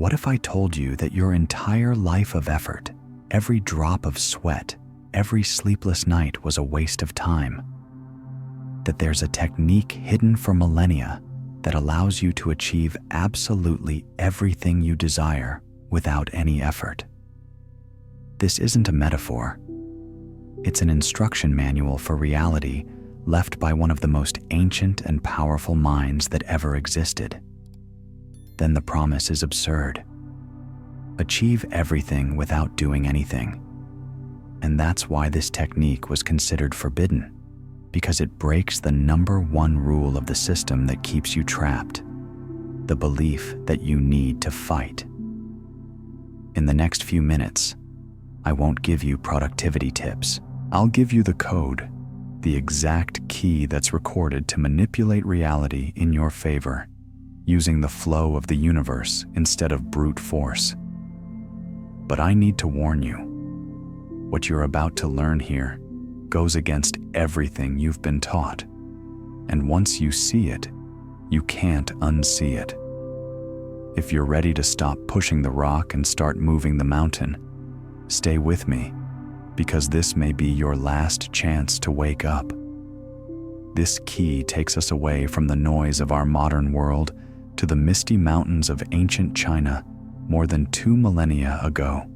What if I told you that your entire life of effort, every drop of sweat, every sleepless night was a waste of time? That there's a technique hidden for millennia that allows you to achieve absolutely everything you desire without any effort. This isn't a metaphor. It's an instruction manual for reality left by one of the most ancient and powerful minds that ever existed. Then the promise is absurd. Achieve everything without doing anything. And that's why this technique was considered forbidden, because it breaks the number one rule of the system that keeps you trapped, the belief that you need to fight. In the next few minutes, I won't give you productivity tips. I'll give you the code, the exact key that's recorded to manipulate reality in your favor, using the flow of the universe instead of brute force. But I need to warn you, what you're about to learn here goes against everything you've been taught. And once you see it, you can't unsee it. If you're ready to stop pushing the rock and start moving the mountain, stay with me, because this may be your last chance to wake up. This key takes us away from the noise of our modern world to the misty mountains of ancient China more than 2 millennia ago.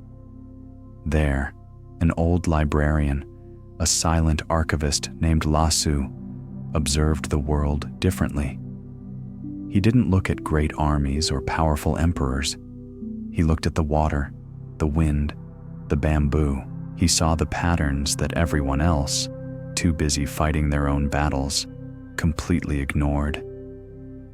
There, an old librarian, a silent archivist named Lasu, observed the world differently. He didn't look at great armies or powerful emperors. He looked at the water, the wind, the bamboo. He saw the patterns that everyone else, too busy fighting their own battles, completely ignored.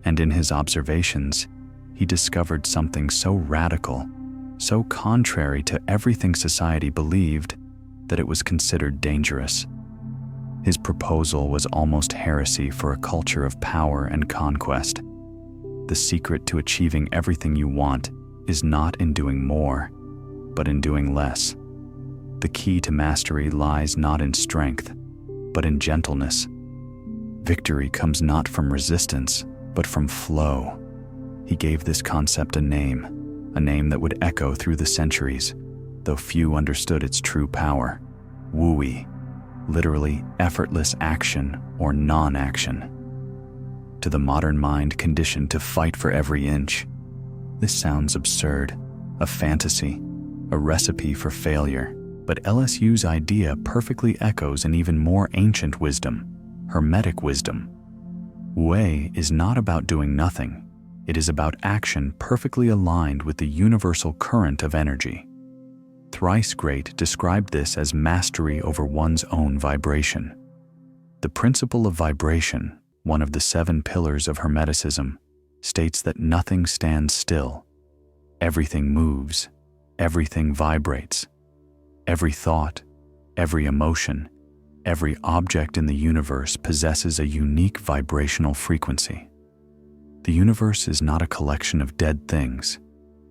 And in his observations, he discovered something so radical, so contrary to everything society believed, that it was considered dangerous. His proposal was almost heresy for a culture of power and conquest. The secret to achieving everything you want is not in doing more, but in doing less. The key to mastery lies not in strength, but in gentleness. Victory comes not from resistance, but from flow. He gave this concept a name that would echo through the centuries, though few understood its true power. Wui, literally effortless action or non-action. To the modern mind conditioned to fight for every inch, this sounds absurd, a fantasy, a recipe for failure. But LSU's idea perfectly echoes an even more ancient wisdom, Hermetic wisdom. Wei is not about doing nothing. It is about action perfectly aligned with the universal current of energy. Thrice Great described this as mastery over one's own vibration. The principle of vibration, one of the 7 pillars of Hermeticism, states that nothing stands still. Everything moves, everything vibrates. Every thought, every emotion, every object in the universe possesses a unique vibrational frequency. The universe is not a collection of dead things.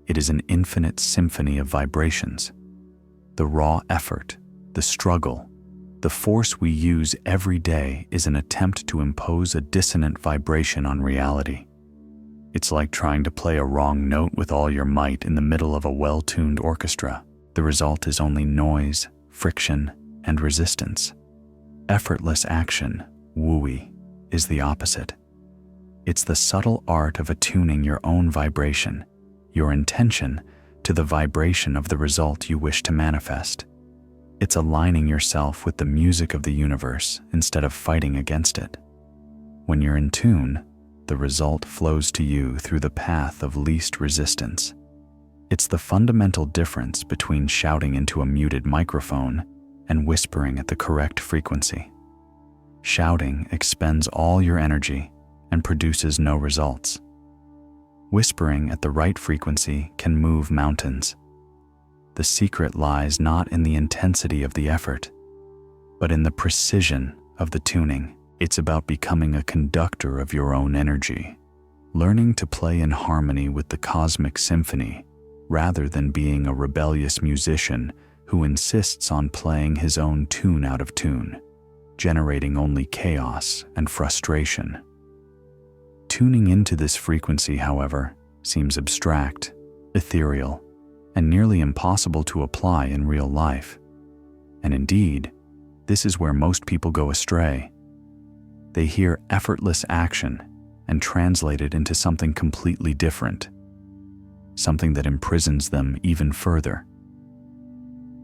It is an infinite symphony of vibrations. The raw effort, the struggle, the force we use every day is an attempt to impose a dissonant vibration on reality. It's like trying to play a wrong note with all your might in the middle of a well-tuned orchestra. The result is only noise, friction, and resistance. Effortless action, wui, is the opposite. It's the subtle art of attuning your own vibration, your intention, to the vibration of the result you wish to manifest. It's aligning yourself with the music of the universe instead of fighting against it. When you're in tune, the result flows to you through the path of least resistance. It's the fundamental difference between shouting into a muted microphone and whispering at the correct frequency. Shouting expends all your energy and produces no results. Whispering at the right frequency can move mountains. The secret lies not in the intensity of the effort, but in the precision of the tuning. It's about becoming a conductor of your own energy, learning to play in harmony with the cosmic symphony, rather than being a rebellious musician who insists on playing his own tune out of tune, generating only chaos and frustration. Tuning into this frequency, however, seems abstract, ethereal, and nearly impossible to apply in real life. And indeed, this is where most people go astray. They hear effortless action and translate it into something completely different, something that imprisons them even further.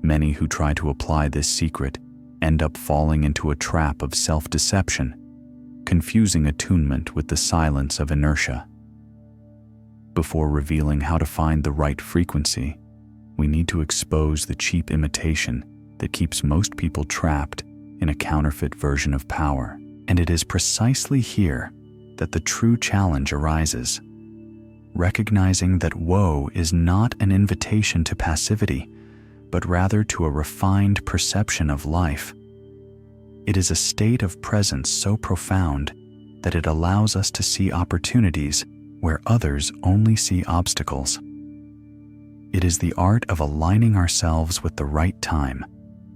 Many who try to apply this secret end up falling into a trap of self-deception, confusing attunement with the silence of inertia. Before revealing how to find the right frequency, we need to expose the cheap imitation that keeps most people trapped in a counterfeit version of power. And it is precisely here that the true challenge arises, recognizing that woe is not an invitation to passivity, but rather to a refined perception of life. It is a state of presence so profound that it allows us to see opportunities where others only see obstacles. It is the art of aligning ourselves with the right time,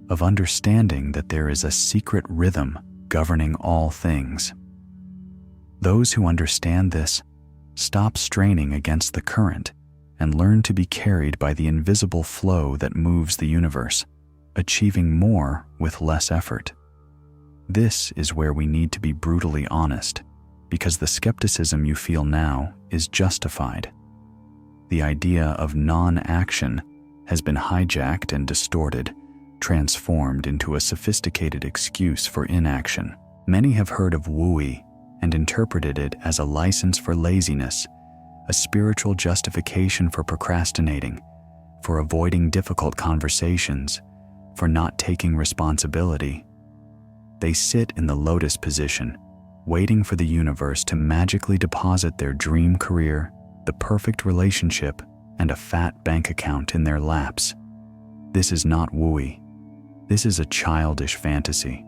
of understanding that there is a secret rhythm governing all things. Those who understand this stop straining against the current and learn to be carried by the invisible flow that moves the universe, achieving more with less effort. This is where we need to be brutally honest, because the skepticism you feel now is justified. The idea of non-action has been hijacked and distorted, transformed into a sophisticated excuse for inaction. Many have heard of wooey and interpreted it as a license for laziness, a spiritual justification for procrastinating, for avoiding difficult conversations, for not taking responsibility. They sit in the lotus position, waiting for the universe to magically deposit their dream career, the perfect relationship, and a fat bank account in their laps. This is not wooey. This is a childish fantasy.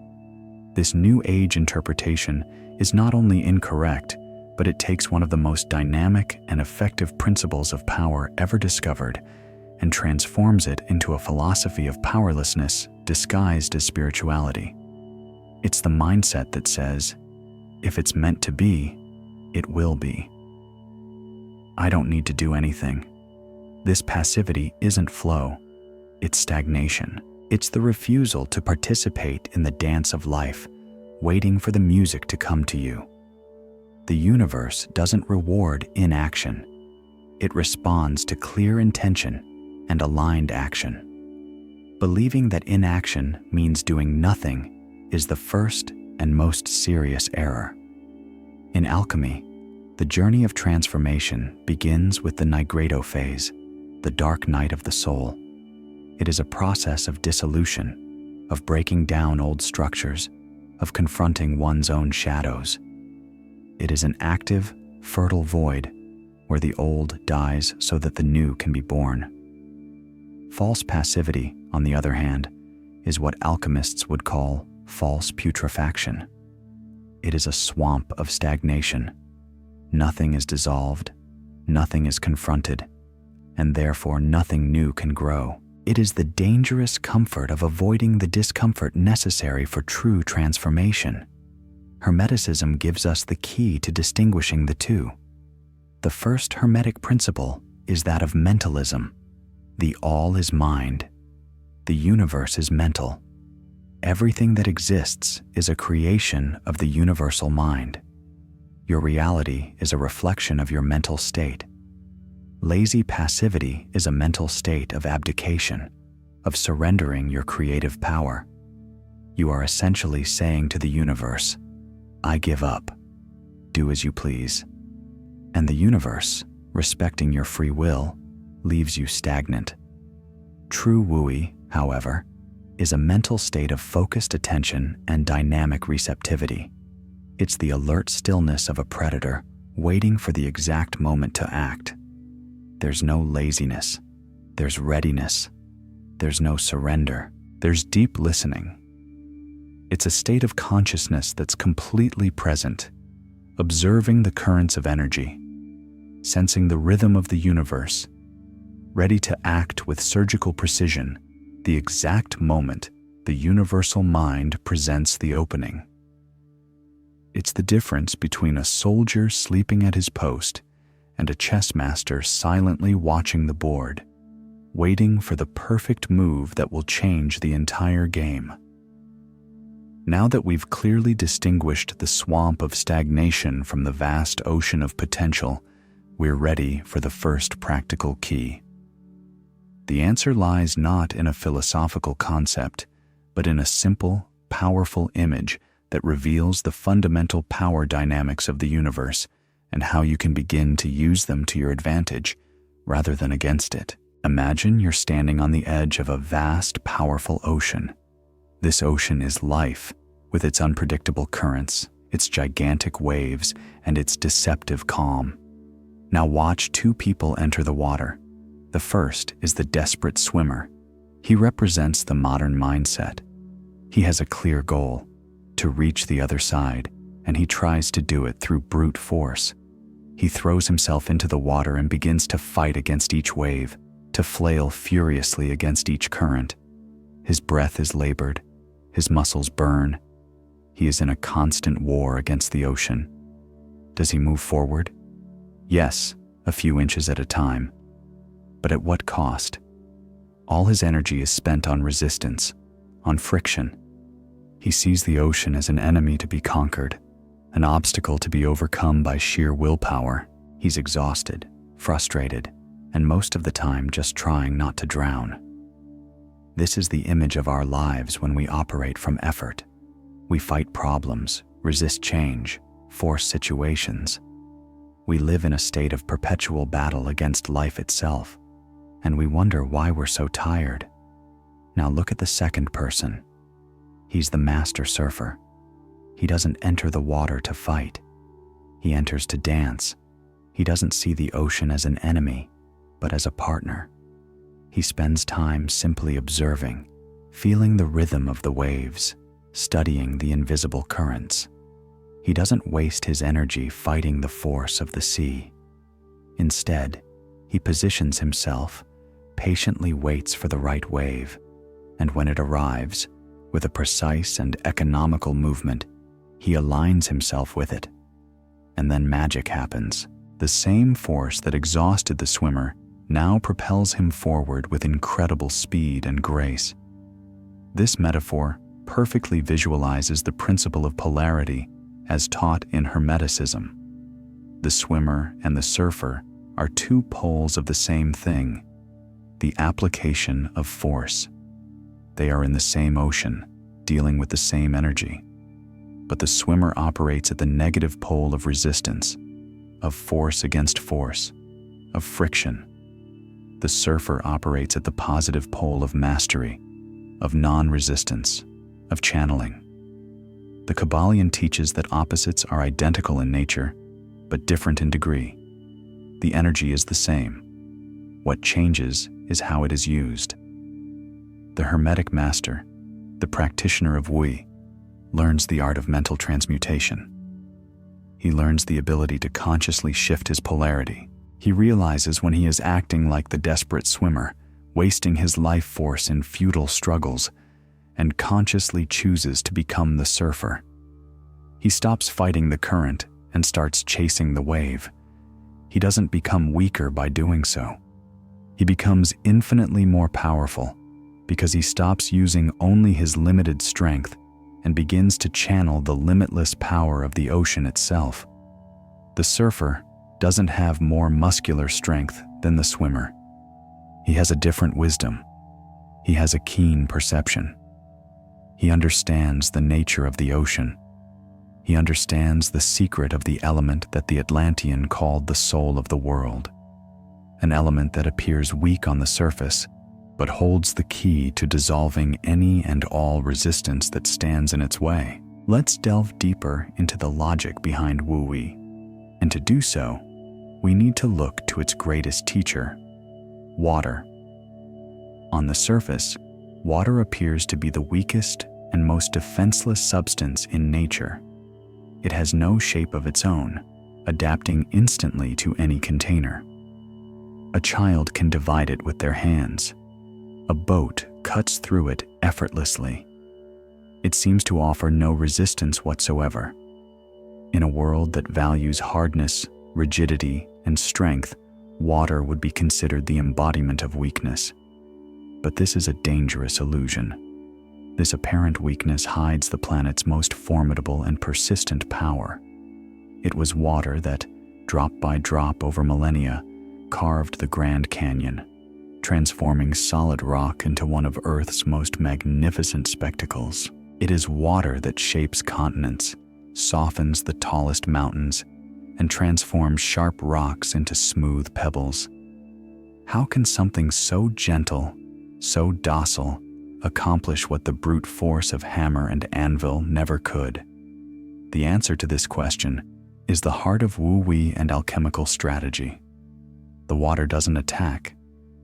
This new age interpretation is not only incorrect, but it takes one of the most dynamic and effective principles of power ever discovered and transforms it into a philosophy of powerlessness disguised as spirituality. It's the mindset that says, if it's meant to be, it will be. I don't need to do anything. This passivity isn't flow, it's stagnation. It's the refusal to participate in the dance of life, waiting for the music to come to you. The universe doesn't reward inaction. It responds to clear intention and aligned action. Believing that inaction means doing nothing is the first and most serious error. In alchemy, the journey of transformation begins with the nigredo phase, the dark night of the soul. It is a process of dissolution, of breaking down old structures, of confronting one's own shadows. It is an active, fertile void where the old dies so that the new can be born. False passivity, on the other hand, is what alchemists would call false putrefaction. It is a swamp of stagnation. Nothing is dissolved, nothing is confronted, and therefore nothing new can grow. It is the dangerous comfort of avoiding the discomfort necessary for true transformation. Hermeticism gives us the key to distinguishing the two. The first Hermetic principle is that of mentalism. The all is mind. The universe is mental. Everything that exists is a creation of the universal mind. Your reality is a reflection of your mental state. Lazy passivity is a mental state of abdication, of surrendering your creative power. You are essentially saying to the universe, I give up. Do as you please. And the universe, respecting your free will, leaves you stagnant. True wooey, however, is a mental state of focused attention and dynamic receptivity. It's the alert stillness of a predator waiting for the exact moment to act. There's no laziness. There's readiness. There's no surrender. There's deep listening. It's a state of consciousness that's completely present, observing the currents of energy, sensing the rhythm of the universe, ready to act with surgical precision the exact moment the universal mind presents the opening. It's the difference between a soldier sleeping at his post and a chess master silently watching the board, waiting for the perfect move that will change the entire game. Now that we've clearly distinguished the swamp of stagnation from the vast ocean of potential, we're ready for the first practical key. The answer lies not in a philosophical concept, but in a simple, powerful image that reveals the fundamental power dynamics of the universe and how you can begin to use them to your advantage rather than against it. Imagine you're standing on the edge of a vast, powerful ocean. This ocean is life, with its unpredictable currents, its gigantic waves, and its deceptive calm. Now watch two people enter the water. The first is the desperate swimmer. He represents the modern mindset. He has a clear goal, to reach the other side, and he tries to do it through brute force. He throws himself into the water and begins to fight against each wave, to flail furiously against each current. His breath is labored, his muscles burn. He is in a constant war against the ocean. Does he move forward? Yes, a few inches at a time. But at what cost? All his energy is spent on resistance, on friction. He sees the ocean as an enemy to be conquered, an obstacle to be overcome by sheer willpower. He's exhausted, frustrated, and most of the time just trying not to drown. This is the image of our lives when we operate from effort. We fight problems, resist change, force situations. We live in a state of perpetual battle against life itself, and we wonder why we're so tired. Now look at the second person. He's the master surfer. He doesn't enter the water to fight. He enters to dance. He doesn't see the ocean as an enemy, but as a partner. He spends time simply observing, feeling the rhythm of the waves, studying the invisible currents. He doesn't waste his energy fighting the force of the sea. Instead, he positions himself, patiently waits for the right wave, and when it arrives, with a precise and economical movement, he aligns himself with it. And then magic happens. The same force that exhausted the swimmer now propels him forward with incredible speed and grace. This metaphor perfectly visualizes the principle of polarity as taught in Hermeticism. The swimmer and the surfer are two poles of the same thing, the application of force. They are in the same ocean, dealing with the same energy. But the swimmer operates at the negative pole of resistance, of force against force, of friction. The surfer operates at the positive pole of mastery, of non-resistance, of channeling. The Kabbalion teaches that opposites are identical in nature, but different in degree. The energy is the same. What changes is how it is used. The Hermetic master, the practitioner of Wui, learns the art of mental transmutation. He learns the ability to consciously shift his polarity. He realizes when he is acting like the desperate swimmer, wasting his life force in futile struggles, and consciously chooses to become the surfer. He stops fighting the current and starts chasing the wave. He doesn't become weaker by doing so. He becomes infinitely more powerful because he stops using only his limited strength and begins to channel the limitless power of the ocean itself. The surfer doesn't have more muscular strength than the swimmer. He has a different wisdom. He has a keen perception. He understands the nature of the ocean. He understands the secret of the element that the Atlantean called the soul of the world, an element that appears weak on the surface, but holds the key to dissolving any and all resistance that stands in its way. Let's delve deeper into the logic behind Wui, and to do so, we need to look to its greatest teacher, water. On the surface, water appears to be the weakest and most defenseless substance in nature. It has no shape of its own, adapting instantly to any container. A child can divide it with their hands. A boat cuts through it effortlessly. It seems to offer no resistance whatsoever. In a world that values hardness, rigidity, and strength, water would be considered the embodiment of weakness. But this is a dangerous illusion. This apparent weakness hides the planet's most formidable and persistent power. It was water that, drop by drop over millennia, carved the Grand Canyon, transforming solid rock into one of Earth's most magnificent spectacles. It is water that shapes continents, softens the tallest mountains, and transforms sharp rocks into smooth pebbles. How can something so gentle, so docile, accomplish what the brute force of hammer and anvil never could? The answer to this question is the heart of woo-wee and alchemical strategy. The water doesn't attack.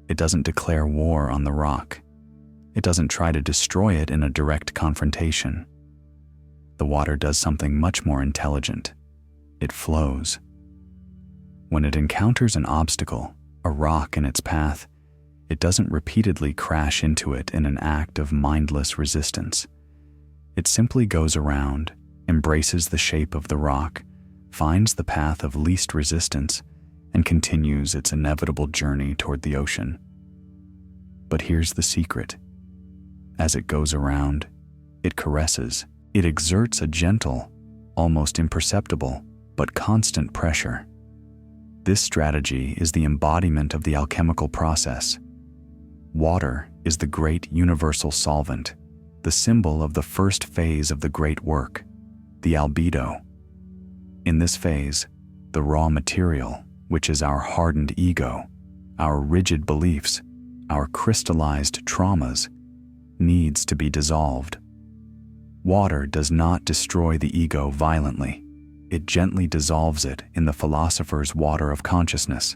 It doesn't declare war on the rock. It doesn't try to destroy it in a direct confrontation. The water does something much more intelligent. It flows. When it encounters an obstacle, a rock in its path, it doesn't repeatedly crash into it in an act of mindless resistance. It simply goes around, embraces the shape of the rock, finds the path of least resistance, and continues its inevitable journey toward the ocean. But here's the secret. As it goes around, it caresses. It exerts a gentle, almost imperceptible, but constant pressure. This strategy is the embodiment of the alchemical process. Water is the great universal solvent, the symbol of the first phase of the great work, the albedo. In this phase, the raw material, which is our hardened ego, our rigid beliefs, our crystallized traumas, needs to be dissolved. Water does not destroy the ego violently. It gently dissolves it in the philosopher's water of consciousness.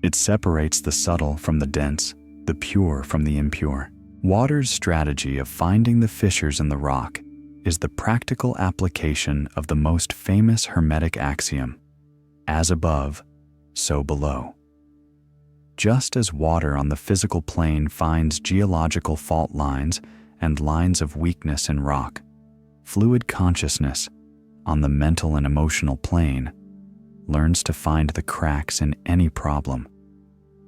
It separates the subtle from the dense, the pure from the impure. Water's strategy of finding the fissures in the rock is the practical application of the most famous Hermetic axiom, as above, so below. Just as water on the physical plane finds geological fault lines and lines of weakness in rock, fluid consciousness, on the mental and emotional plane, learns to find the cracks in any problem.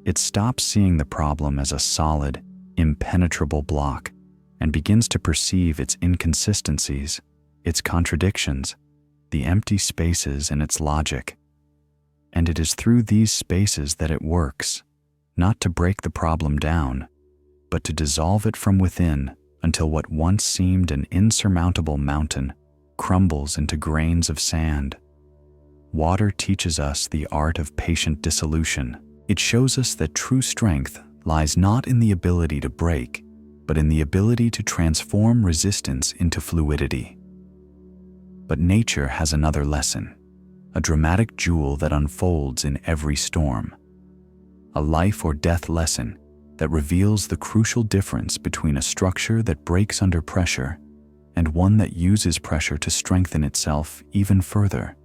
It stops seeing the problem as a solid, impenetrable block and begins to perceive its inconsistencies, its contradictions, the empty spaces in its logic. And it is through these spaces that it works, not to break the problem down, but to dissolve it from within until what once seemed an insurmountable mountain crumbles into grains of sand. Water teaches us the art of patient dissolution. It shows us that true strength lies not in the ability to break, but in the ability to transform resistance into fluidity. But nature has another lesson, a dramatic jewel that unfolds in every storm. A life or death lesson that reveals the crucial difference between a structure that breaks under pressure and one that uses pressure to strengthen itself even further.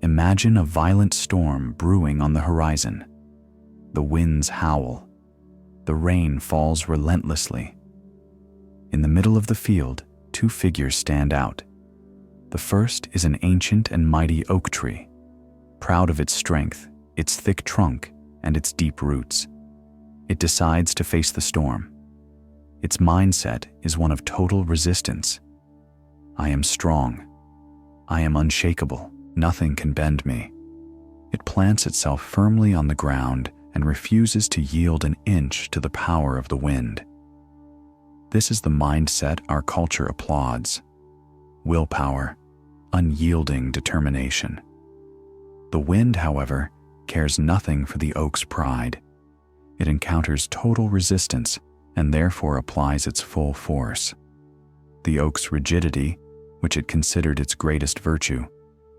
Imagine a violent storm brewing on the horizon. The winds howl. The rain falls relentlessly. In the middle of the field, two figures stand out. The first is an ancient and mighty oak tree, proud of its strength, its thick trunk, and its deep roots. It decides to face the storm. Its mindset is one of total resistance. I am strong. I am unshakable. Nothing can bend me. It plants itself firmly on the ground and refuses to yield an inch to the power of the wind. This is the mindset our culture applauds. Willpower, unyielding determination. The wind, however, cares nothing for the oak's pride. It encounters total resistance and therefore applies its full force. The oak's rigidity, which it considered its greatest virtue,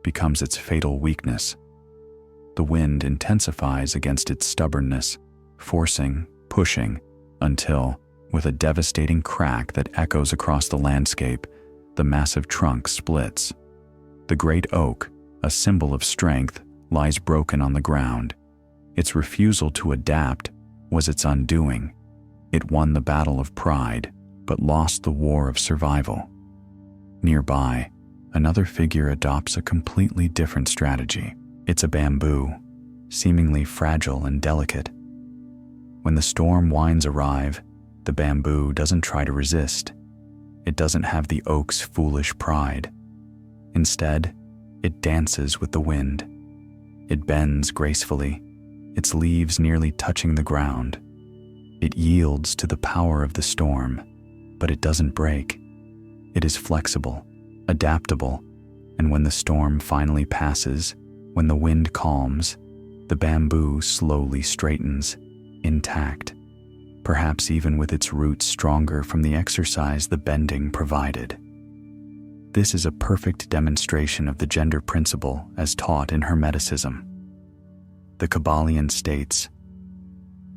becomes its fatal weakness. The wind intensifies against its stubbornness, forcing, pushing, until, with a devastating crack that echoes across the landscape, the massive trunk splits. The great oak, a symbol of strength, lies broken on the ground. Its refusal to adapt was its undoing. It won the battle of pride, but lost the war of survival. Nearby, another figure adopts a completely different strategy. It's a bamboo, seemingly fragile and delicate. When the storm winds arrive, the bamboo doesn't try to resist. It doesn't have the oak's foolish pride. Instead, it dances with the wind. It bends gracefully, its leaves nearly touching the ground. It yields to the power of the storm, but it doesn't break. It is flexible, adaptable, and when the storm finally passes, when the wind calms, the bamboo slowly straightens, intact, perhaps even with its roots stronger from the exercise the bending provided. This is a perfect demonstration of the gender principle as taught in Hermeticism. The Kabbalion states,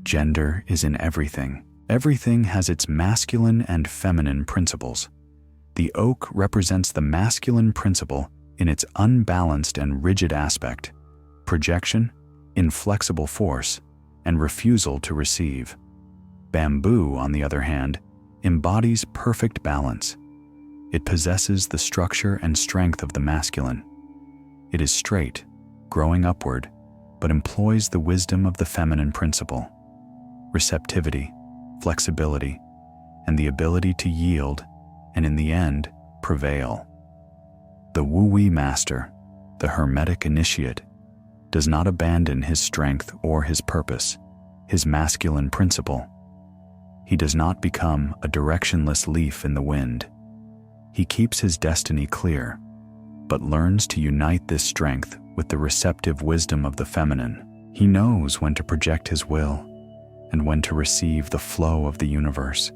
"Gender is in everything. Everything has its masculine and feminine principles. The oak represents the masculine principle in its unbalanced and rigid aspect, projection, inflexible force, and refusal to receive. Bamboo, on the other hand, embodies perfect balance. It possesses the structure and strength of the masculine. It is straight, growing upward, but employs the wisdom of the feminine principle, receptivity, flexibility, and the ability to yield, and in the end, prevail. The Wu-Wei master, the Hermetic initiate, does not abandon his strength or his purpose, his masculine principle. He does not become a directionless leaf in the wind. He keeps his destiny clear, but learns to unite this strength with the receptive wisdom of the feminine. He knows when to project his will and when to receive the flow of the universe.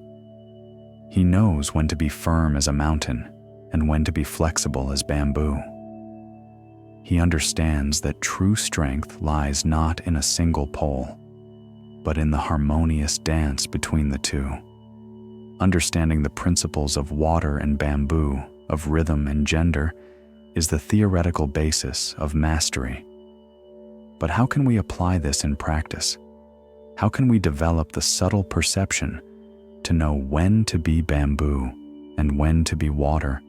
He knows when to be firm as a mountain and when to be flexible as bamboo. He understands that true strength lies not in a single pole, but in the harmonious dance between the two. Understanding the principles of water and bamboo, of rhythm and gender, is the theoretical basis of mastery. But how can we apply this in practice? How can we develop the subtle perception to know when to be bamboo and when to be water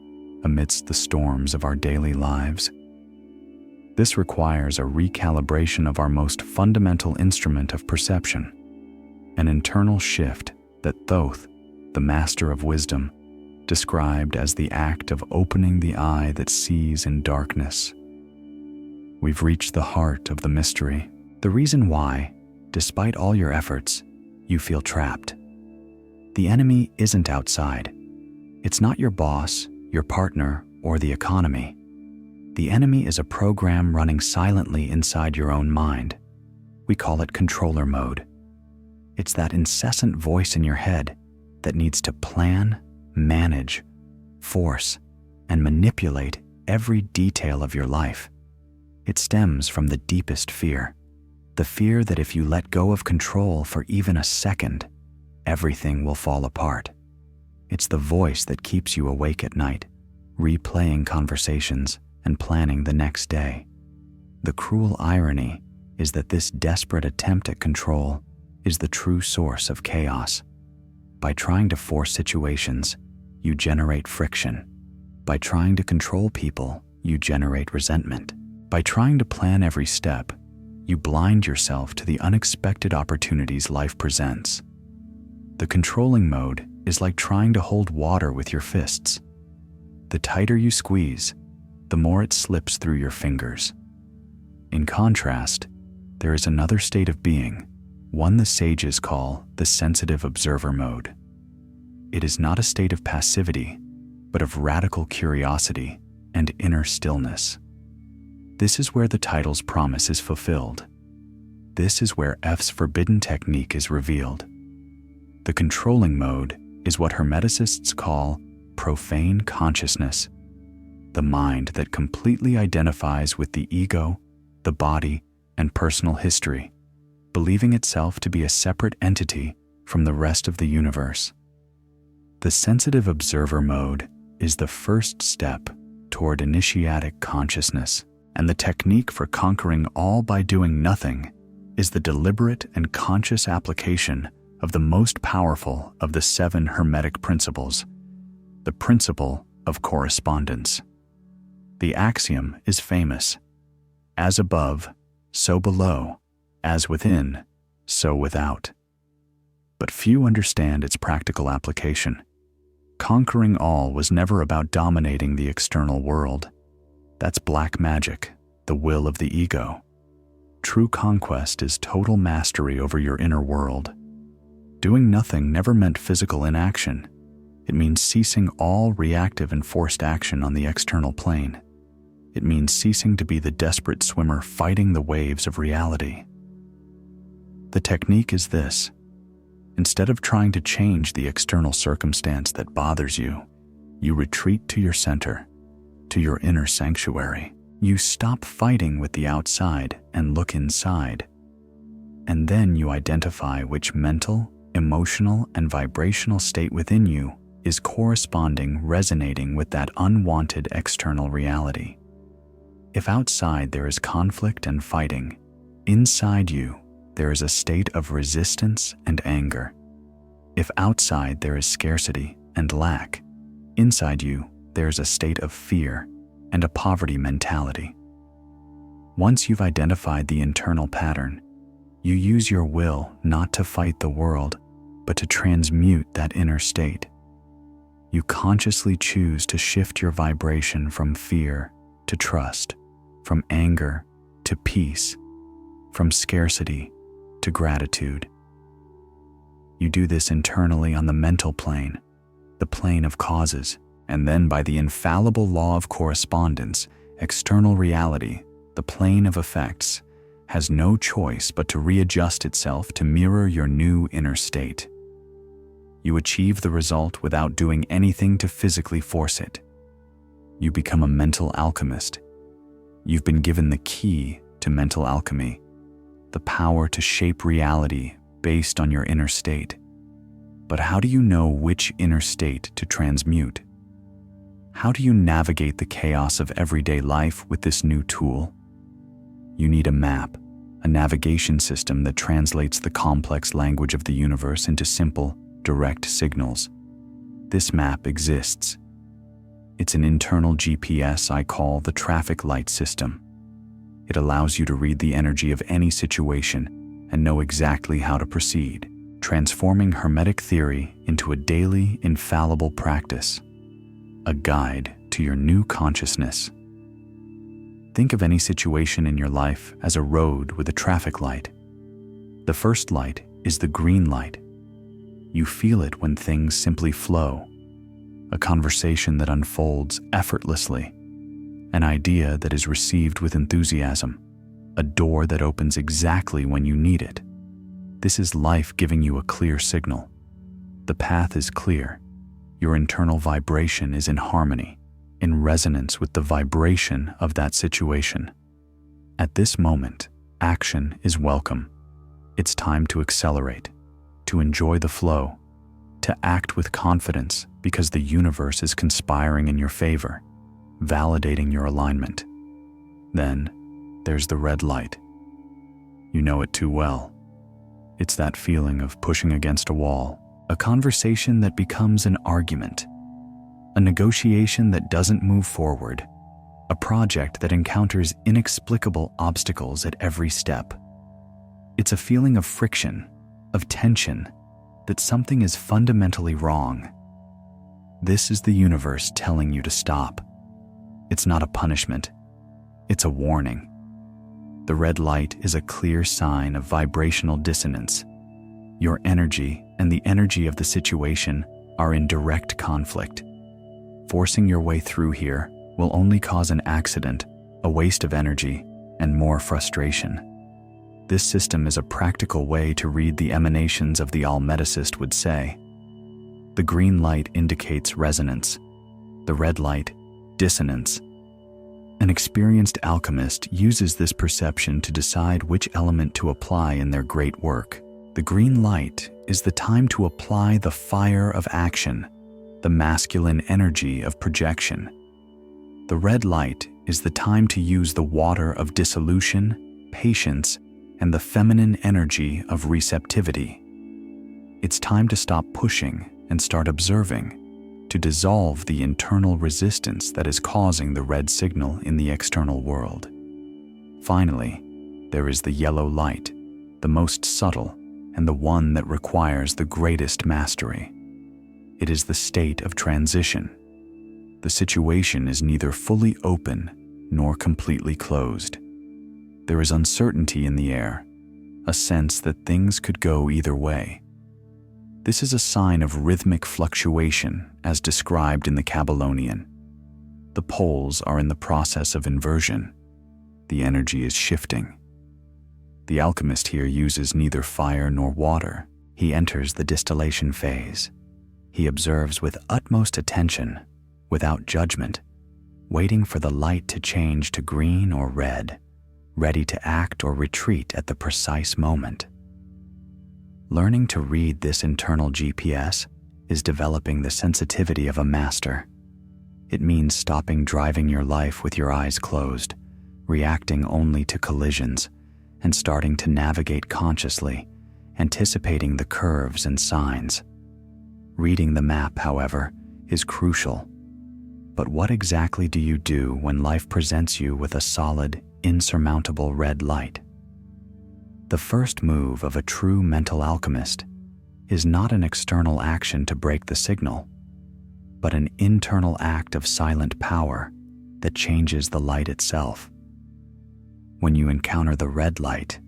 amidst the storms of our daily lives? This requires a recalibration of our most fundamental instrument of perception, an internal shift that Thoth, the master of wisdom, described as the act of opening the eye that sees in darkness. We've reached the heart of the mystery, the reason why, despite all your efforts, you feel trapped. The enemy isn't outside. It's not your boss, your partner, or the economy. The enemy is a program running silently inside your own mind. We call it controller mode. It's that incessant voice in your head that needs to plan, manage, force, and manipulate every detail of your life. It stems from the deepest fear, the fear that if you let go of control for even a second, everything will fall apart. It's the voice that keeps you awake at night, replaying conversations and planning the next day. The cruel irony is that this desperate attempt at control is the true source of chaos. By trying to force situations, you generate friction. By trying to control people, you generate resentment. By trying to plan every step, you blind yourself to the unexpected opportunities life presents. The controlling mode is like trying to hold water with your fists. The tighter you squeeze, the more it slips through your fingers. In contrast, there is another state of being, one the sages call the sensitive observer mode. It is not a state of passivity, but of radical curiosity and inner stillness. This is where the title's promise is fulfilled. This is where F's forbidden technique is revealed. The controlling mode is what Hermeticists call profane consciousness, the mind that completely identifies with the ego, the body, and personal history, believing itself to be a separate entity from the rest of the universe. The sensitive observer mode is the first step toward initiatic consciousness, and the technique for conquering all by doing nothing is the deliberate and conscious application of the most powerful of the 7 Hermetic principles, the principle of correspondence. The axiom is famous: as above, so below, As within, so without. But few understand its practical application. Conquering all was never about dominating the external world. That's black magic, the will of the ego. True conquest is total mastery over your inner world. Doing nothing never meant physical inaction. It means ceasing all reactive and forced action on the external plane. It means ceasing to be the desperate swimmer fighting the waves of reality. The technique is this. Instead of trying to change the external circumstance that bothers you, you retreat to your center, to your inner sanctuary. You stop fighting with the outside and look inside. And then you identify which mental, emotional, and vibrational state within you is resonating with that unwanted external reality. If outside there is conflict and fighting, inside you there is a state of resistance and anger. If outside there is scarcity and lack, inside you there is a state of fear and a poverty mentality. Once you've identified the internal pattern, you use your will not to fight the world, but to transmute that inner state. You consciously choose to shift your vibration from fear to trust, from anger to peace, from scarcity to gratitude. You do this internally on the mental plane, the plane of causes, and then by the infallible law of correspondence, external reality, the plane of effects, has no choice but to readjust itself to mirror your new inner state. You achieve the result without doing anything to physically force it. You become a mental alchemist. You've been given the key to mental alchemy, the power to shape reality based on your inner state. But how do you know which inner state to transmute? How do you navigate the chaos of everyday life with this new tool? You need a map, a navigation system that translates the complex language of the universe into simple, direct signals. This map exists. It's an internal GPS I call the traffic light system. It allows you to read the energy of any situation and know exactly how to proceed, transforming Hermetic theory into a daily, infallible practice, a guide to your new consciousness. Think of any situation in your life as a road with a traffic light. The first light is the green light. You feel it when things simply flow, a conversation that unfolds effortlessly, an idea that is received with enthusiasm, a door that opens exactly when you need it. This is life giving you a clear signal. The path is clear. Your internal vibration is in harmony, in resonance with the vibration of that situation. At this moment, action is welcome. It's time to accelerate, to enjoy the flow, to act with confidence because the universe is conspiring in your favor, validating your alignment. Then, there's the red light. You know it too well. It's that feeling of pushing against a wall, a conversation that becomes an argument, a negotiation that doesn't move forward, a project that encounters inexplicable obstacles at every step. It's a feeling of friction, of tension, that something is fundamentally wrong. This is the universe telling you to stop. It's not a punishment. It's a warning. The red light is a clear sign of vibrational dissonance. Your energy and the energy of the situation are in direct conflict. Forcing your way through here will only cause an accident, a waste of energy, and more frustration. This system is a practical way to read the emanations of the all-medicist would say. The green light indicates resonance. The red light, dissonance. An experienced alchemist uses this perception to decide which element to apply in their great work. The green light is the time to apply the fire of action, the masculine energy of projection. The red light is the time to use the water of dissolution, patience, and the feminine energy of receptivity. It's time to stop pushing and start observing, to dissolve the internal resistance that is causing the red signal in the external world. Finally, there is the yellow light, the most subtle, and the one that requires the greatest mastery. It is the state of transition. The situation is neither fully open nor completely closed. There is uncertainty in the air, a sense that things could go either way. This is a sign of rhythmic fluctuation as described in the Babylonian. The poles are in the process of inversion. The energy is shifting. The alchemist here uses neither fire nor water. He enters the distillation phase. He observes with utmost attention, without judgment, waiting for the light to change to green or red, ready to act or retreat at the precise moment. Learning to read this internal GPS is developing the sensitivity of a master. It means stopping driving your life with your eyes closed, reacting only to collisions, and starting to navigate consciously, anticipating the curves and signs. Reading the map, however, is crucial. But what exactly do you do when life presents you with a solid, insurmountable red light? The first move of a true mental alchemist is not an external action to break the signal, but an internal act of silent power that changes the light itself. When you encounter the red light,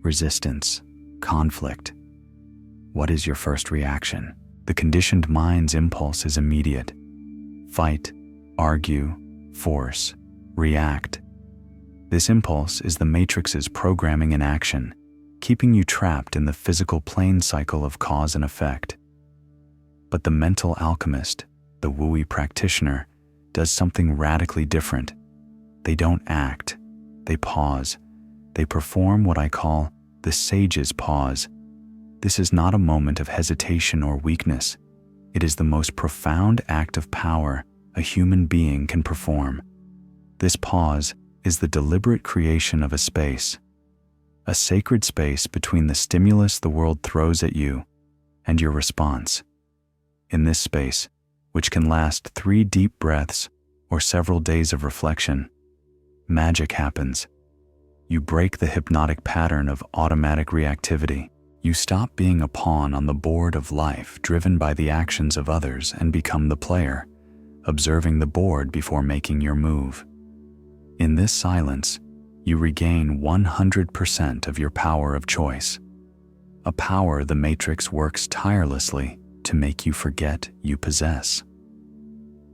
resistance, conflict, what is your first reaction? The conditioned mind's impulse is immediate. Fight, argue, force, react. This impulse is the matrix's programming in action, keeping you trapped in the physical plane cycle of cause and effect. But the mental alchemist, the Wui practitioner, does something radically different. They don't act, they pause. They perform what I call the sage's pause. This is not a moment of hesitation or weakness. It is the most profound act of power a human being can perform. This pause is the deliberate creation of a space, a sacred space between the stimulus the world throws at you and your response. In this space, which can last 3 deep breaths or several days of reflection, magic happens. You break the hypnotic pattern of automatic reactivity. You stop being a pawn on the board of life driven by the actions of others and become the player, observing the board before making your move. In this silence, you regain 100% of your power of choice, a power the Matrix works tirelessly to make you forget you possess.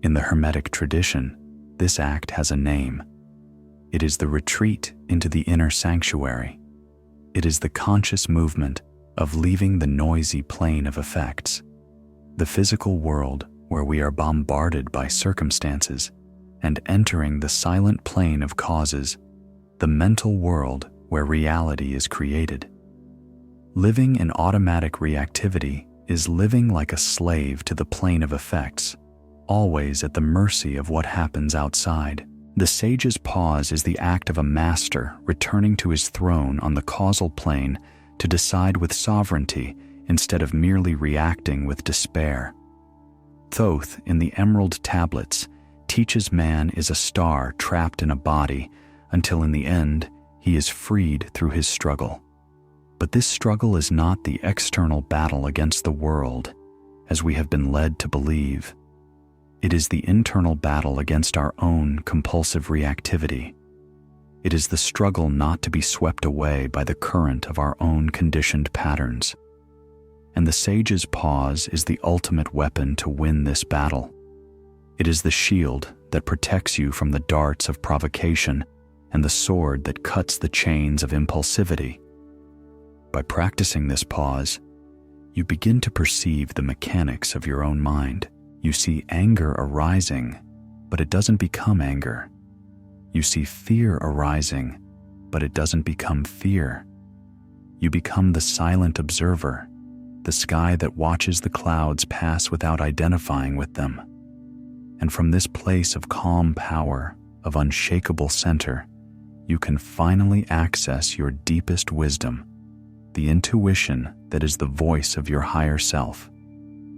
In the Hermetic tradition, this act has a name. It is the retreat into the inner sanctuary. It is the conscious movement of leaving the noisy plane of effects, the physical world where we are bombarded by circumstances, and entering the silent plane of causes, the mental world where reality is created. Living in automatic reactivity is living like a slave to the plane of effects, always at the mercy of what happens outside. The sage's pause is the act of a master returning to his throne on the causal plane to decide with sovereignty instead of merely reacting with despair. Thoth in the Emerald Tablets teaches man is a star trapped in a body until in the end he is freed through his struggle. But this struggle is not the external battle against the world, as we have been led to believe. It is the internal battle against our own compulsive reactivity. It is the struggle not to be swept away by the current of our own conditioned patterns. And the sage's pause is the ultimate weapon to win this battle. It is the shield that protects you from the darts of provocation and the sword that cuts the chains of impulsivity. By practicing this pause, you begin to perceive the mechanics of your own mind. You see anger arising, but it doesn't become anger. You see fear arising, but it doesn't become fear. You become the silent observer, the sky that watches the clouds pass without identifying with them. And from this place of calm power, of unshakable center, you can finally access your deepest wisdom, the intuition that is the voice of your higher self,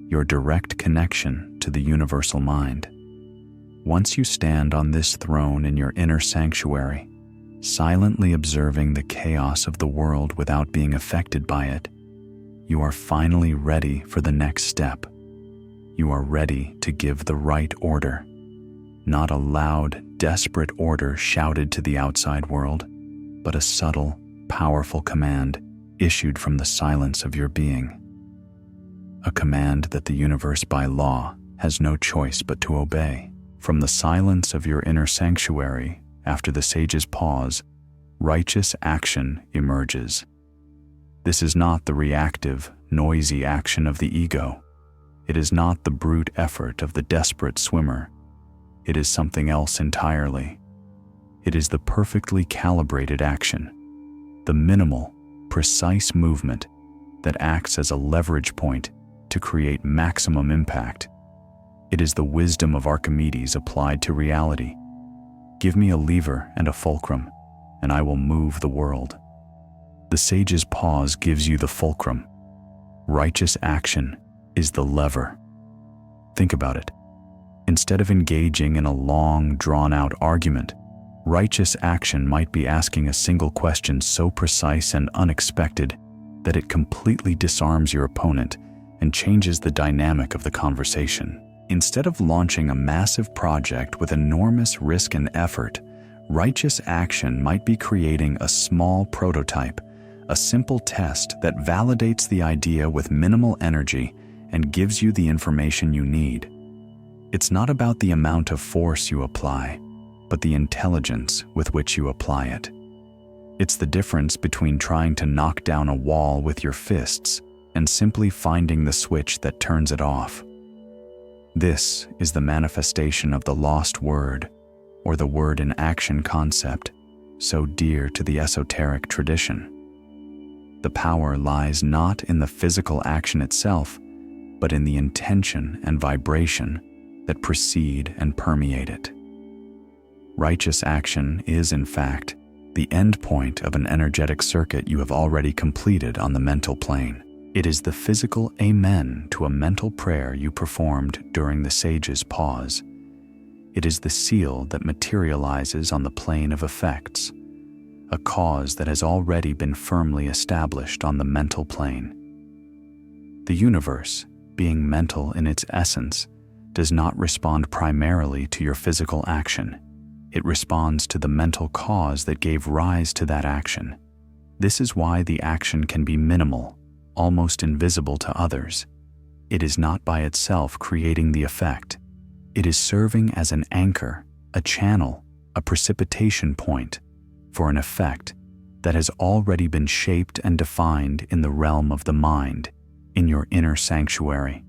your direct connection to the universal mind. Once you stand on this throne in your inner sanctuary, silently observing the chaos of the world without being affected by it, you are finally ready for the next step. You are ready to give the right order, not a loud, desperate order shouted to the outside world, but a subtle, powerful command issued from the silence of your being. A command that the universe by law has no choice but to obey. From the silence of your inner sanctuary, after the sage's pause, righteous action emerges. This is not the reactive, noisy action of the ego. It is not the brute effort of the desperate swimmer. It is something else entirely. It is the perfectly calibrated action, the minimal, precise movement that acts as a leverage point to create maximum impact. It is the wisdom of Archimedes applied to reality. Give me a lever and a fulcrum, and I will move the world. The sage's pause gives you the fulcrum. Righteous action is the lever. Think about it. Instead of engaging in a long, drawn-out argument, righteous action might be asking a single question so precise and unexpected that it completely disarms your opponent and changes the dynamic of the conversation. Instead of launching a massive project with enormous risk and effort, righteous action might be creating a small prototype, a simple test that validates the idea with minimal energy and gives you the information you need. It's not about the amount of force you apply, but the intelligence with which you apply it. It's the difference between trying to knock down a wall with your fists and simply finding the switch that turns it off. This is the manifestation of the lost word, or the word in action concept, so dear to the esoteric tradition. The power lies not in the physical action itself, but in the intention and vibration that precede and permeate it. Righteous action is, in fact, the end point of an energetic circuit you have already completed on the mental plane. It is the physical amen to a mental prayer you performed during the sage's pause. It is the seal that materializes on the plane of effects, a cause that has already been firmly established on the mental plane. The universe, being mental in its essence, does not respond primarily to your physical action. It responds to the mental cause that gave rise to that action. This is why the action can be minimal, almost invisible to others. It is not by itself creating the effect. It is serving as an anchor, a channel, a precipitation point for an effect that has already been shaped and defined in the realm of the mind, in your inner sanctuary.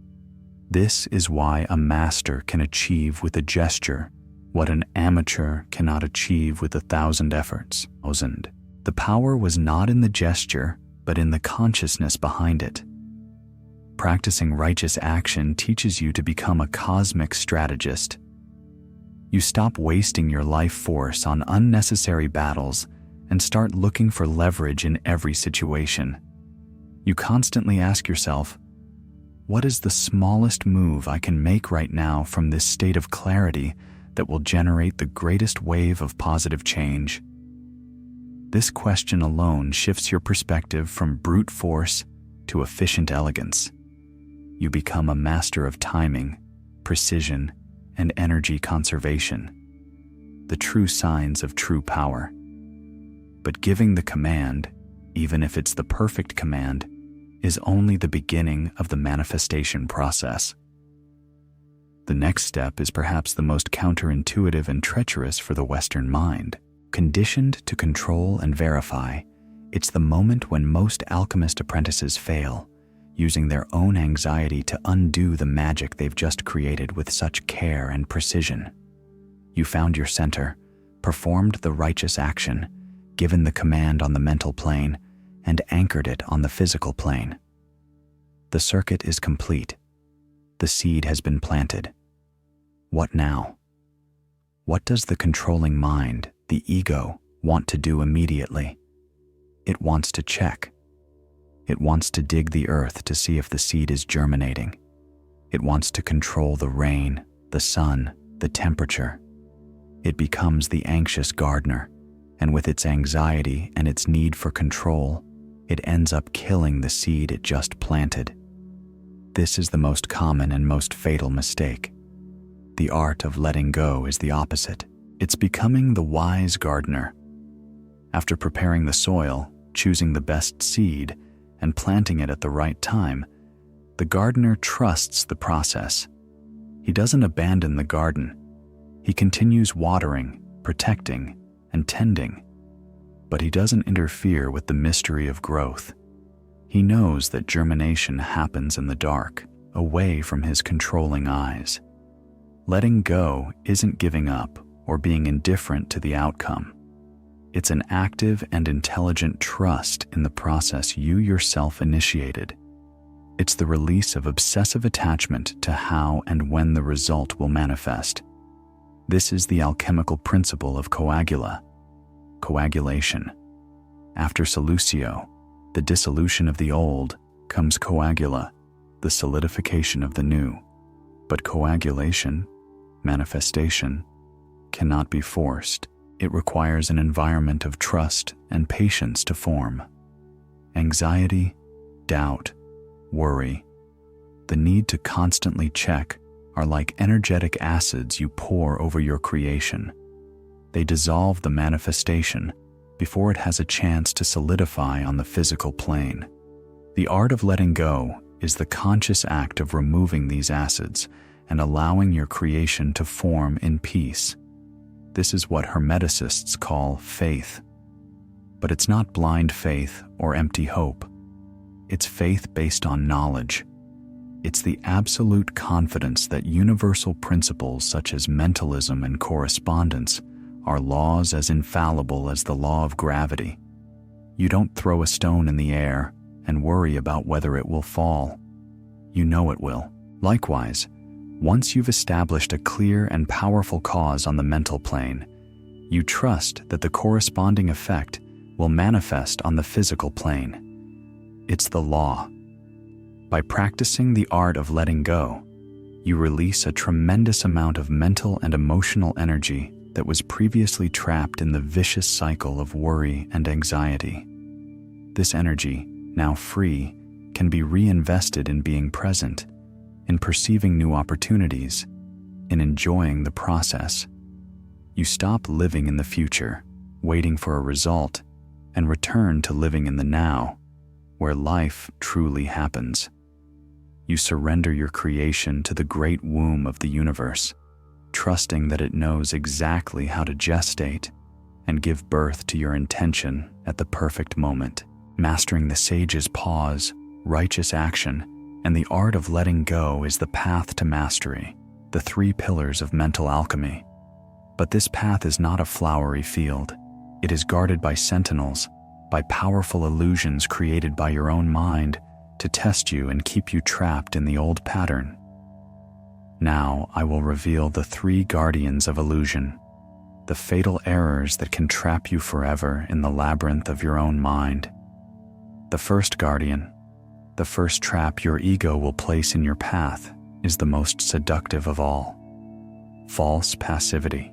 This is why a master can achieve with a gesture what an amateur cannot achieve with 1,000 efforts. The power was not in the gesture, but in the consciousness behind it. Practicing righteous action teaches you to become a cosmic strategist. You stop wasting your life force on unnecessary battles and start looking for leverage in every situation. You constantly ask yourself, what is the smallest move I can make right now from this state of clarity that will generate the greatest wave of positive change? This question alone shifts your perspective from brute force to efficient elegance. You become a master of timing, precision, and energy conservation, the true signs of true power. But giving the command, even if it's the perfect command, is only the beginning of the manifestation process. The next step is perhaps the most counterintuitive and treacherous for the Western mind. Conditioned to control and verify, it's the moment when most alchemist apprentices fail, using their own anxiety to undo the magic they've just created with such care and precision. You found your center, performed the righteous action, given the command on the mental plane, and anchored it on the physical plane. The circuit is complete. The seed has been planted. What now? What does the controlling mind, the ego, want to do immediately? It wants to check. It wants to dig the earth to see if the seed is germinating. It wants to control the rain, the sun, the temperature. It becomes the anxious gardener, And with its anxiety and its need for control, it ends up killing the seed it just planted. This is the most common and most fatal mistake. The art of letting go is the opposite. It's becoming the wise gardener. After preparing the soil, choosing the best seed, and planting it at the right time, the gardener trusts the process. He doesn't abandon the garden. He continues watering, protecting, and tending. But he doesn't interfere with the mystery of growth. He knows that germination happens in the dark, away from his controlling eyes. Letting go isn't giving up or being indifferent to the outcome. It's an active and intelligent trust in the process you yourself initiated. It's the release of obsessive attachment to how and when the result will manifest. This is the alchemical principle of coagulation. After solutio, the dissolution of the old, comes coagula, the solidification of the new. But coagulation, manifestation, cannot be forced. It requires an environment of trust and patience to form. Anxiety, doubt, worry, the need to constantly check are like energetic acids you pour over your creation. They dissolve the manifestation before it has a chance to solidify on the physical plane. The art of letting go is the conscious act of removing these acids and allowing your creation to form in peace. This is what Hermeticists call faith. But it's not blind faith or empty hope. It's faith based on knowledge. It's the absolute confidence that universal principles such as mentalism and correspondence are laws as infallible as the law of gravity. You don't throw a stone in the air and worry about whether it will fall. You know it will. Likewise, once you've established a clear and powerful cause on the mental plane, you trust that the corresponding effect will manifest on the physical plane. It's the law. By practicing the art of letting go, you release a tremendous amount of mental and emotional energy that was previously trapped in the vicious cycle of worry and anxiety. This energy, now free, can be reinvested in being present, in perceiving new opportunities, in enjoying the process. You stop living in the future, waiting for a result, and return to living in the now, where life truly happens. You surrender your creation to the great womb of the universe, trusting that it knows exactly how to gestate and give birth to your intention at the perfect moment. Mastering the sage's pause, righteous action, and the art of letting go is the path to mastery, the 3 pillars of mental alchemy. But this path is not a flowery field. It is guarded by sentinels, by powerful illusions created by your own mind to test you and keep you trapped in the old pattern. Now I will reveal the 3 guardians of illusion, the fatal errors that can trap you forever in the labyrinth of your own mind. The first guardian, the first trap your ego will place in your path, is the most seductive of all. False passivity.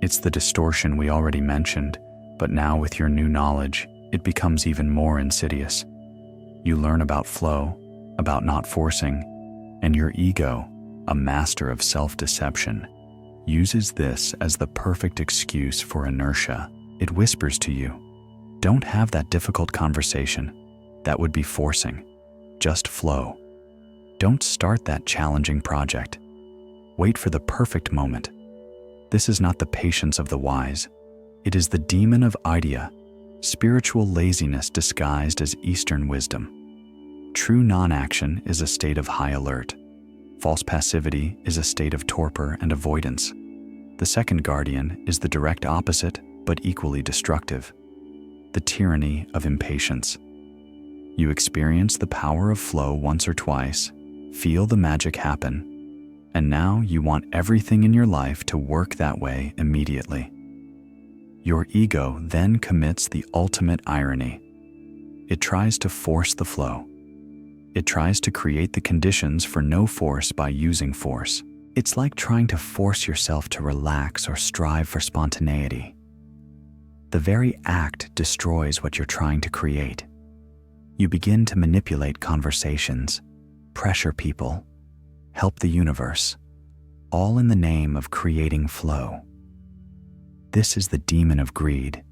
It's the distortion we already mentioned, but now with your new knowledge, it becomes even more insidious. You learn about flow, about not forcing, and your ego, a master of self-deception, uses this as the perfect excuse for inertia. It whispers to you, "Don't have that difficult conversation. That would be forcing. Just flow. Don't start that challenging project. Wait for the perfect moment." This is not the patience of the wise. It is the demon of idea, spiritual laziness disguised as Eastern wisdom. True non-action is a state of high alert. False passivity is a state of torpor and avoidance. The second guardian is the direct opposite, but equally destructive. The tyranny of impatience. You experience the power of flow once or twice, feel the magic happen, and now you want everything in your life to work that way immediately. Your ego then commits the ultimate irony. It tries to force the flow. It tries to create the conditions for no force by using force. It's like trying to force yourself to relax or strive for spontaneity. The very act destroys what you're trying to create. You begin to manipulate conversations, pressure people, help the universe, all in the name of creating flow. This is the demon of greed,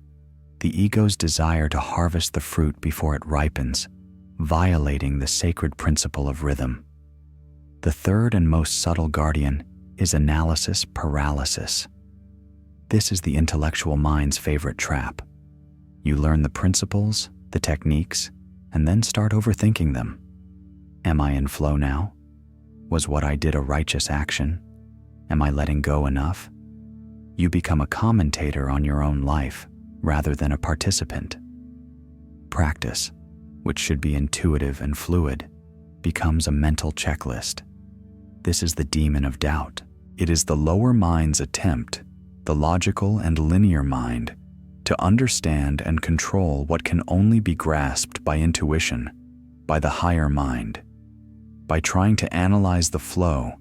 the ego's desire to harvest the fruit before it ripens, violating the sacred principle of rhythm. The third and most subtle guardian is analysis paralysis. This is the intellectual mind's favorite trap. You learn the principles, the techniques, and then start overthinking them. Am I in flow now? Was what I did a righteous action? Am I letting go enough? You become a commentator on your own life rather than a participant. Practice, which should be intuitive and fluid, becomes a mental checklist. This is the demon of doubt. It is the lower mind's attempt, the logical and linear mind, to understand and control what can only be grasped by intuition, by the higher mind. By trying to analyze the flow,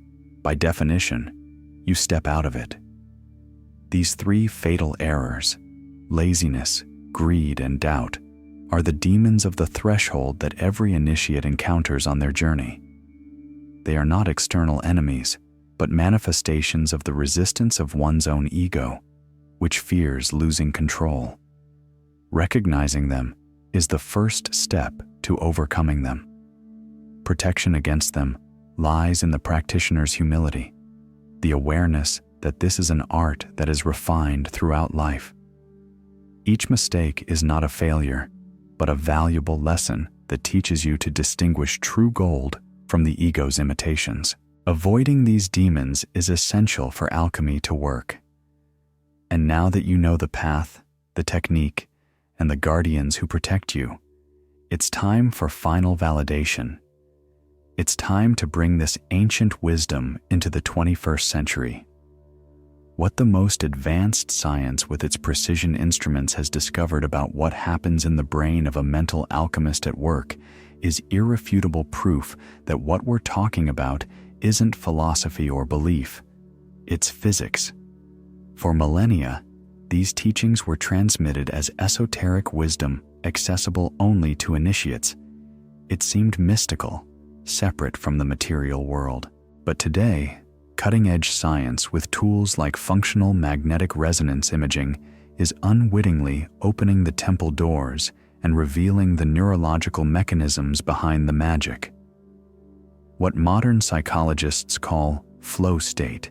by definition, you step out of it. These three fatal errors, laziness, greed, and doubt, are the demons of the threshold that every initiate encounters on their journey. They are not external enemies, but manifestations of the resistance of one's own ego, which fears losing control. Recognizing them is the first step to overcoming them. Protection against them lies in the practitioner's humility, the awareness that this is an art that is refined throughout life. Each mistake is not a failure, but a valuable lesson that teaches you to distinguish true gold from the ego's imitations. Avoiding these demons is essential for alchemy to work. And now that you know the path, the technique, and the guardians who protect you, it's time for final validation. It's time to bring this ancient wisdom into the 21st century. What the most advanced science with its precision instruments has discovered about what happens in the brain of a mental alchemist at work is irrefutable proof that what we're talking about isn't philosophy or belief, it's physics. For millennia, these teachings were transmitted as esoteric wisdom accessible only to initiates. It seemed mystical, separate from the material world. But today, cutting-edge science with tools like functional magnetic resonance imaging is unwittingly opening the temple doors and revealing the neurological mechanisms behind the magic. What modern psychologists call flow state,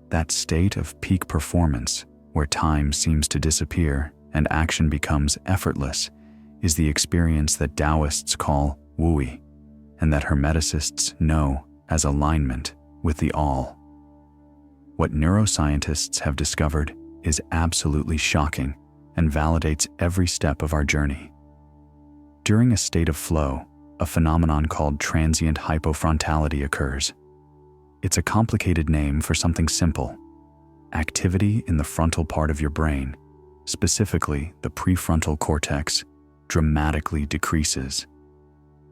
that state of peak performance where time seems to disappear and action becomes effortless, is the experience that Taoists call wui, and that Hermeticists know as alignment with the all. What neuroscientists have discovered is absolutely shocking and validates every step of our journey. During a state of flow, a phenomenon called transient hypofrontality occurs. It's a complicated name for something simple. Activity in the frontal part of your brain, specifically the prefrontal cortex, dramatically decreases.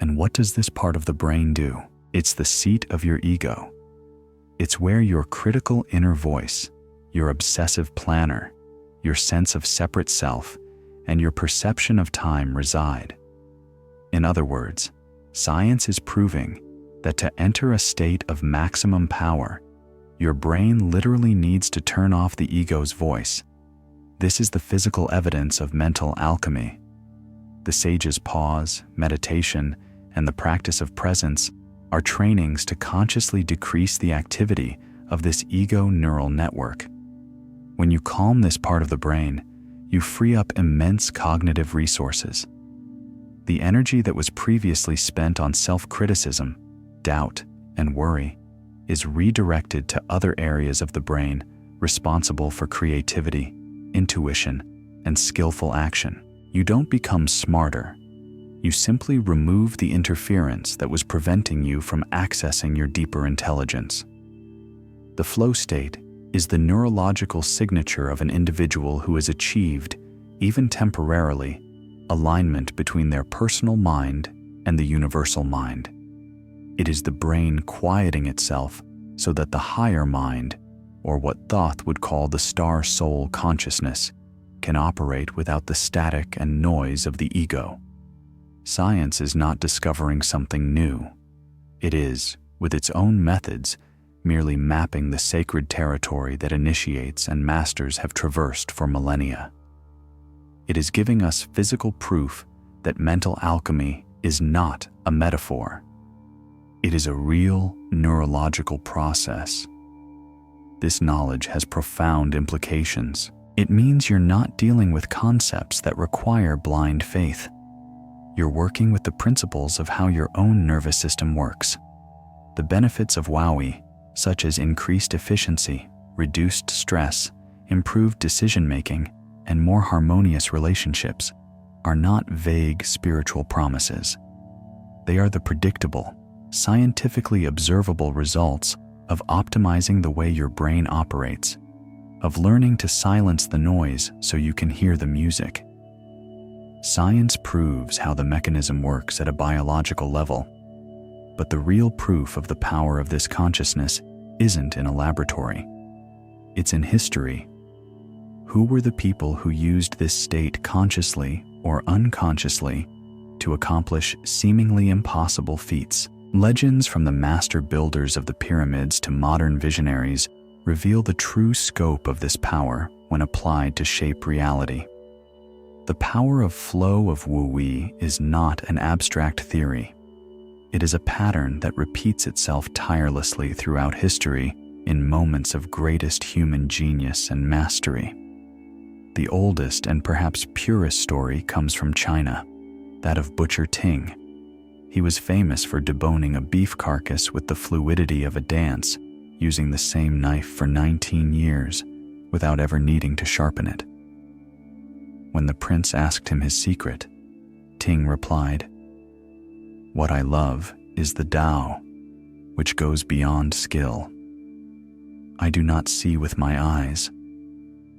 And what does this part of the brain do? It's the seat of your ego. It's where your critical inner voice, your obsessive planner, your sense of separate self, and your perception of time reside. In other words, science is proving that to enter a state of maximum power, your brain literally needs to turn off the ego's voice. This is the physical evidence of mental alchemy. The sage's pause, meditation, and the practice of presence are trainings to consciously decrease the activity of this ego neural network. When you calm this part of the brain, you free up immense cognitive resources. The energy that was previously spent on self-criticism, doubt, and worry is redirected to other areas of the brain responsible for creativity, intuition, and skillful action. You don't become smarter. You simply remove the interference that was preventing you from accessing your deeper intelligence. The flow state is the neurological signature of an individual who has achieved, even temporarily, alignment between their personal mind and the universal mind. It is the brain quieting itself so that the higher mind, or what Thoth would call the star soul consciousness, can operate without the static and noise of the ego. Science is not discovering something new. It is, with its own methods, merely mapping the sacred territory that initiates and masters have traversed for millennia. It is giving us physical proof that mental alchemy is not a metaphor. It is a real neurological process. This knowledge has profound implications. It means you're not dealing with concepts that require blind faith. You're working with the principles of how your own nervous system works. The benefits of WOWI, such as increased efficiency, reduced stress, improved decision-making, and more harmonious relationships, are not vague spiritual promises. They are the predictable, scientifically observable results of optimizing the way your brain operates, of learning to silence the noise so you can hear the music. Science proves how the mechanism works at a biological level, but the real proof of the power of this consciousness isn't in a laboratory. It's in history. Who were the people who used this state consciously or unconsciously to accomplish seemingly impossible feats? Legends from the master builders of the pyramids to modern visionaries reveal the true scope of this power when applied to shape reality. The power of flow of WOWI is not an abstract theory. It is a pattern that repeats itself tirelessly throughout history in moments of greatest human genius and mastery. The oldest and perhaps purest story comes from China, that of Butcher Ting. He was famous for deboning a beef carcass with the fluidity of a dance, using the same knife for 19 years without ever needing to sharpen it. When the prince asked him his secret, Ting replied, "What I love is the Tao, which goes beyond skill. I do not see with my eyes,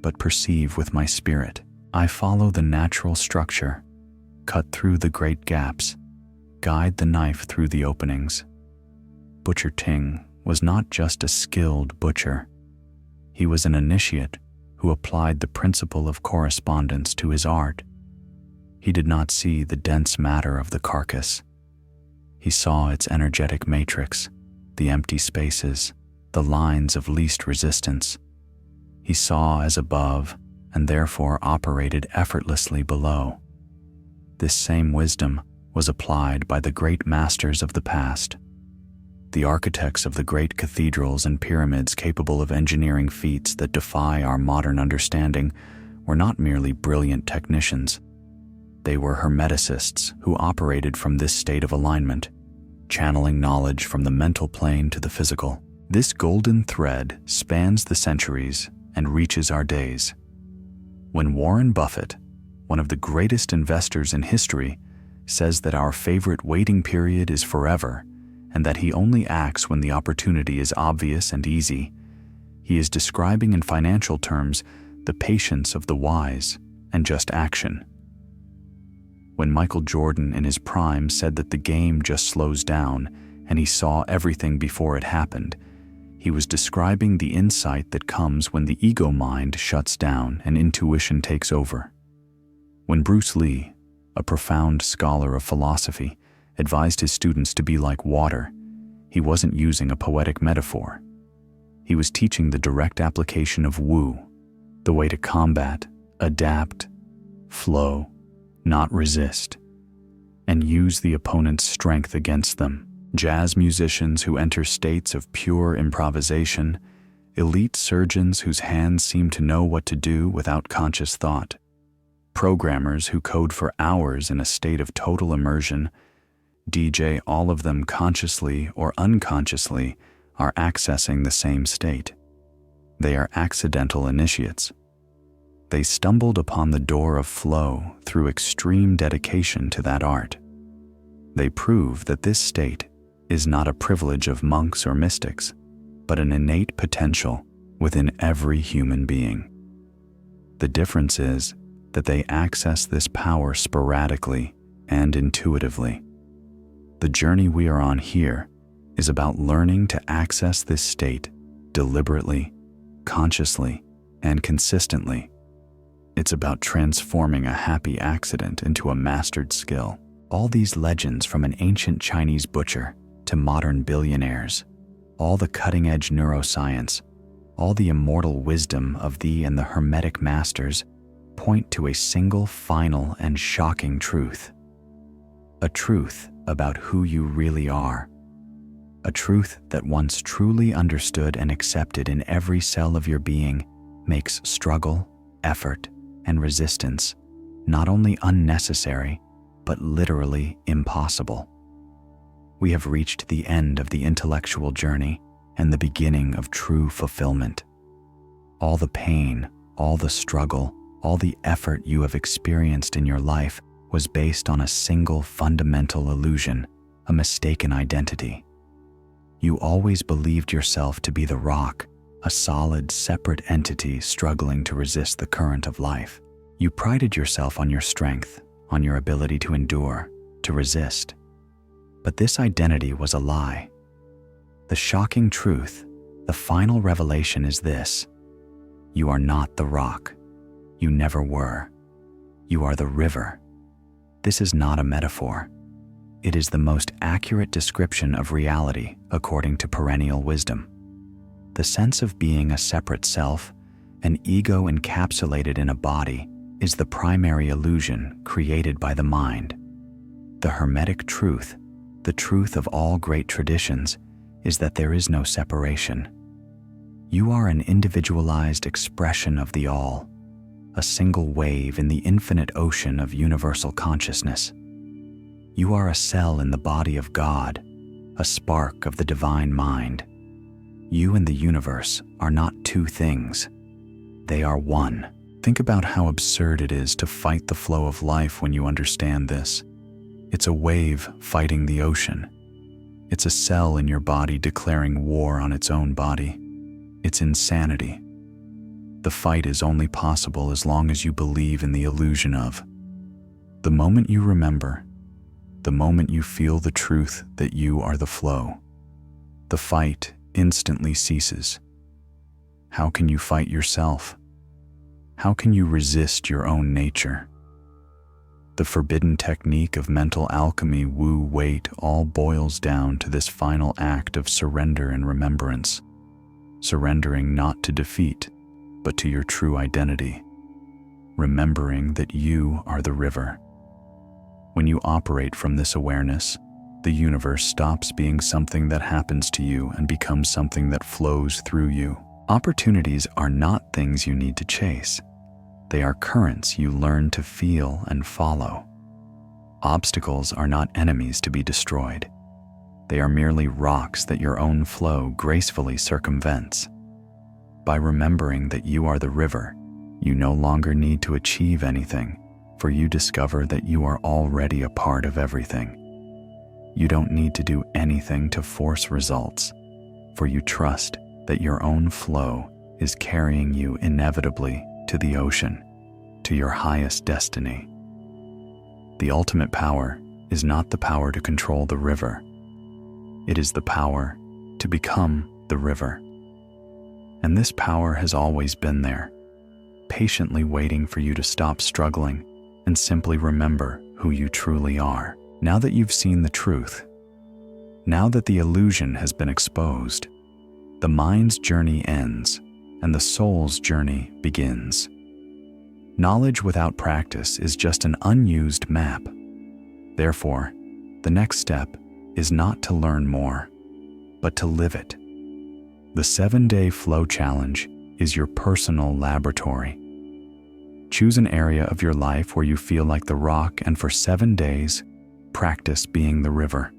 but perceive with my spirit. I follow the natural structure, cut through the great gaps, guide the knife through the openings." Butcher Ting was not just a skilled butcher. He was an initiate who applied the principle of correspondence to his art. He did not see the dense matter of the carcass. He saw its energetic matrix, the empty spaces, the lines of least resistance. He saw as above and therefore operated effortlessly below. This same wisdom was applied by the great masters of the past. The architects of the great cathedrals and pyramids capable of engineering feats that defy our modern understanding were not merely brilliant technicians. They were hermeticists who operated from this state of alignment, channeling knowledge from the mental plane to the physical. This golden thread spans the centuries and reaches our days. When Warren Buffett, one of the greatest investors in history, says that our favorite waiting period is forever and that he only acts when the opportunity is obvious and easy, he is describing in financial terms the patience of the wise and just action. When Michael Jordan in his prime said that the game just slows down and he saw everything before it happened, he was describing the insight that comes when the ego mind shuts down and intuition takes over. When Bruce Lee, a profound scholar of philosophy, advised his students to be like water, he wasn't using a poetic metaphor. He was teaching the direct application of Wu, the way to combat, adapt, flow, not resist, and use the opponent's strength against them. Jazz musicians who enter states of pure improvisation, elite surgeons whose hands seem to know what to do without conscious thought, programmers who code for hours in a state of total immersion, DJ, all of them consciously or unconsciously are accessing the same state. They are accidental initiates. They stumbled upon the door of flow through extreme dedication to that art. They prove that this state is not a privilege of monks or mystics, but an innate potential within every human being. The difference is that they access this power sporadically and intuitively. The journey we are on here is about learning to access this state deliberately, consciously, and consistently. It's about transforming a happy accident into a mastered skill. All these legends, from an ancient Chinese butcher to modern billionaires, all the cutting-edge neuroscience, all the immortal wisdom of thee and the Hermetic masters, point to a single, final, and shocking truth. A truth about who you really are. A truth that, once truly understood and accepted in every cell of your being, makes struggle, effort, and resistance not only unnecessary, but literally impossible. We have reached the end of the intellectual journey and the beginning of true fulfillment. All the pain, all the struggle, all the effort you have experienced in your life was based on a single fundamental illusion, a mistaken identity. You always believed yourself to be the rock, a solid, separate entity struggling to resist the current of life. You prided yourself on your strength, on your ability to endure, to resist. But this identity was a lie. The shocking truth, the final revelation is this: you are not the rock. You never were. You are the river. This is not a metaphor. It is the most accurate description of reality according to perennial wisdom. The sense of being a separate self, an ego encapsulated in a body, is the primary illusion created by the mind. The Hermetic truth, the truth of all great traditions, is that there is no separation. You are an individualized expression of the all, a single wave in the infinite ocean of universal consciousness. You are a cell in the body of God, a spark of the divine mind. You and the universe are not two things. They are one. Think about how absurd it is to fight the flow of life when you understand this. It's a wave fighting the ocean. It's a cell in your body declaring war on its own body. It's insanity. The fight is only possible as long as you believe in the illusion of. The moment you remember, the moment you feel the truth that you are the flow, the fight instantly ceases. How can you fight yourself? How can you resist your own nature? The forbidden technique of mental alchemy, Wu Wei, all boils down to this final act of surrender and remembrance. Surrendering not to defeat, but to your true identity. Remembering that you are the river. When you operate from this awareness, the universe stops being something that happens to you and becomes something that flows through you. Opportunities are not things you need to chase. They are currents you learn to feel and follow. Obstacles are not enemies to be destroyed. They are merely rocks that your own flow gracefully circumvents. By remembering that you are the river, you no longer need to achieve anything, for you discover that you are already a part of everything. You don't need to do anything to force results, for you trust that your own flow is carrying you inevitably to the ocean, to your highest destiny. The ultimate power is not the power to control the river. It is the power to become the river. And this power has always been there, patiently waiting for you to stop struggling and simply remember who you truly are. Now that you've seen the truth, now that the illusion has been exposed, the mind's journey ends and the soul's journey begins. Knowledge without practice is just an unused map. Therefore, the next step is not to learn more, but to live it. The 7-day flow challenge is your personal laboratory. Choose an area of your life where you feel like the rock, and for 7 days, practice being the river.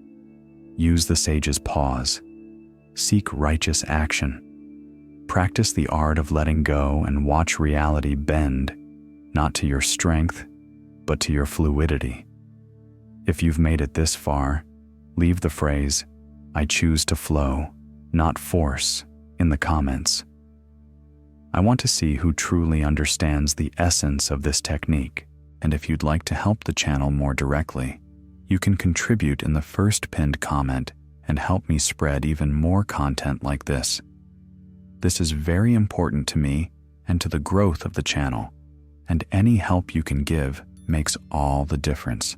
Use the sage's pause. Seek righteous action. Practice the art of letting go and watch reality bend, not to your strength, but to your fluidity. If you've made it this far, leave the phrase, "I choose to flow, not force," in the comments. I want to see who truly understands the essence of this technique, and if you'd like to help the channel more directly, you can contribute in the first pinned comment and help me spread even more content like this. This is very important to me and to the growth of the channel, and any help you can give makes all the difference.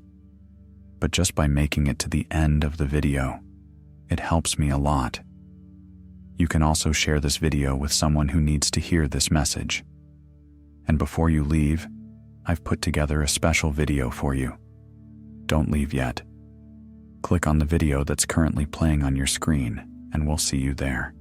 But just by making it to the end of the video, it helps me a lot. You can also share this video with someone who needs to hear this message. And before you leave, I've put together a special video for you. Don't leave yet. Click on the video that's currently playing on your screen, and we'll see you there.